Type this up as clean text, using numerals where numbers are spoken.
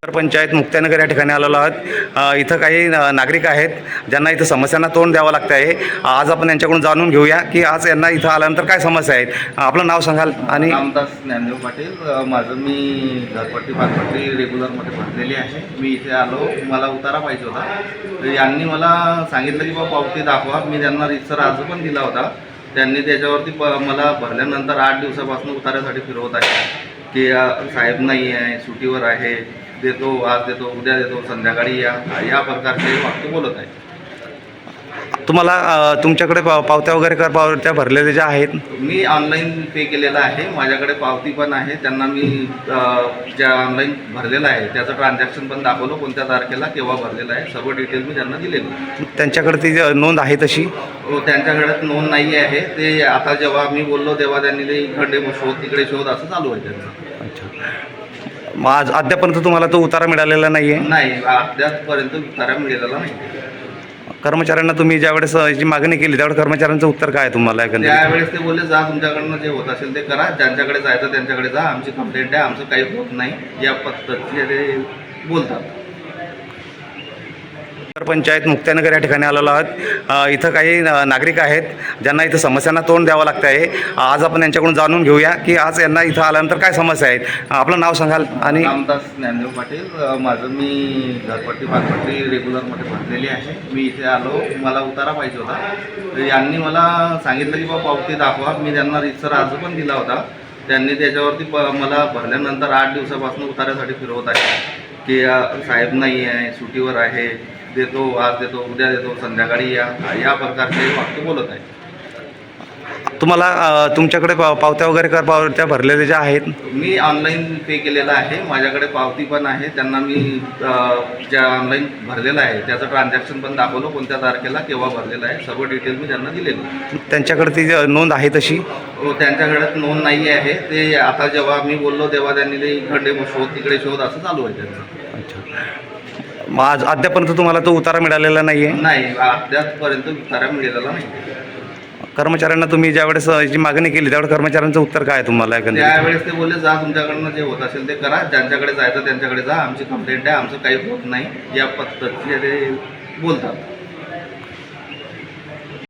पंचायत मुक्त्यानगर या ठिकाणी आलेलो आहोत। इथं काही नागरिक आहेत ज्यांना इथं समस्यांना तोंड द्यावं लागतं आहे। आज आपण यांच्याकडून जाणून घेऊया की आज यांना इथं आल्यानंतर काय समस्या आहेत। आपलं नाव सांगाल आणि रामदास ज्ञानदेव पाटील, माझं मी घरपट्टी पाकपट्टी रेग्युलरमध्ये भरलेली आहे। मी इथे आलो, मला उतारा पाहिजे होता, तर यांनी मला सांगितलं की बाबा पावती दाखवा। मी त्यांना रीतसर अर्ज पण दिला होता। त्यांनी त्याच्यावरती मला भरल्यानंतर 8 दिवसापासून उतार्यासाठी फिरवत आहे की साहेब नाही आहे, सुट्टीवर आहे, देतो, आज देतो, उद्या देतो, संध्याकाळी या प्रकारचे वाक्य बोलत आहे। तुम्हाला तुमच्याकडे पावत्या वगैरे पावत्या भरलेल्या ज्या आहेत, मी ऑनलाईन पे केलेलं आहे, माझ्याकडे पावती पण आहे। त्यांना मी ज्या ऑनलाईन भरलेलं आहे त्याचं ट्रान्झॅक्शन पण दाखवलं, कोणत्या तारखेला केव्हा भरलेलं आहे, सर्व डिटेल मी त्यांना दिलेली। त्यांच्याकडे ती नोंद आहे तशी? हो, त्यांच्याकडे नोंद नाही आहे। ते आता जेव्हा मी बोललो तेव्हा त्यांनी ते इकडे शोध तिकडे शोध असं चालू आहे त्यांचं। अच्छा, मग आज अद्यापर्यंत तुम्हाला तो उतारा मिळालेला नाही आहे? नाही, अद्यापर्यंत उतारा मिळालेला नाही। कर्मचाऱ्यांना तुम्ही ज्यावेळेस जी मागणी केली त्यावेळेस कर्मचाऱ्यांचं उत्तर काय आहे तुम्हाला? त्यावेळेस ते बोलले जा, तुमच्याकडनं जे होत असेल ते करा, ज्यांच्याकडे जायचं त्यांच्याकडे जा, आमची कंप्लेंट आहे, आमचं काही होत नाही, या पद्धतीने ते बोलतात। पंचायत मुक्त्यानगर या ठिकाणी आलेलो आहोत। इथं काही नागरिक आहेत ज्यांना इथं समस्यांना तोंड द्यावं लागतं आहे। आज आपण यांच्याकडून जाणून घेऊया की आज यांना इथं आल्यानंतर काय समस्या आहेत। आपलं नाव सांगाल आणि रामदास ज्ञानदेव पाटील, माझं मी घरपट्टी पाकपट्टी रेग्युलरमध्ये भरलेली आहे। मी इथे आलो, मला उतारा पाहिजे होता, तर यांनी मला सांगितलं की बाबा पावती दाखवा। मी त्यांना रीतसर अर्ज पण दिला होता। त्यांनी त्याच्यावरती मला भरल्यानंतर 8 दिवसापासून उतार्यासाठी फिरवत आहे की साहेब नाही आहे, सुट्टीवर आहे, देतो, आज देतो, उद्या देतो, संध्याकाळी या प्रकारचे वाक्य बोलत आहे। तुम्हाला तुमच्याकडे पावत्या वगैरे पावत्या भरलेल्या ज्या आहेत, मी ऑनलाईन पे केलेलं आहे, माझ्याकडे पावती पण आहे। त्यांना मी ज्या ऑनलाईन भरलेलं आहे त्याचं ट्रान्झॅक्शन पण दाखवलं, कोणत्या तारखेला केव्हा भरलेलं आहे, सर्व डिटेल मी त्यांना दिलेली। त्यांच्याकडे ती नोंद आहे तशी? हो, त्यांच्याकडे नोंद नाही आहे। ते आता जेव्हा मी बोललो तेव्हा त्यांनी ते इकडे शोध तिकडे शोध असं चालू आहे त्यांचं। अच्छा, मग आज अद्यापर्यंत तुम्हाला तो उतारा मिळालेला नाही आहे? नाही, अद्यापर्यंत उतारा मिळालेला नाही। कर्मचाऱ्यांना तुम्ही ज्यावेळेस जी मागणी केली त्यावेळेस कर्मचाऱ्यांचं उत्तर काय आहे तुम्हाला? त्यावेळेस ते बोलले जा, तुमच्याकडनं जे होत असेल ते करा, ज्यांच्याकडे जायचं त्यांच्याकडे जा, आमची कंप्लेंट आहे, आमचं काही होत नाही, या पद्धतीने ते बोलतात।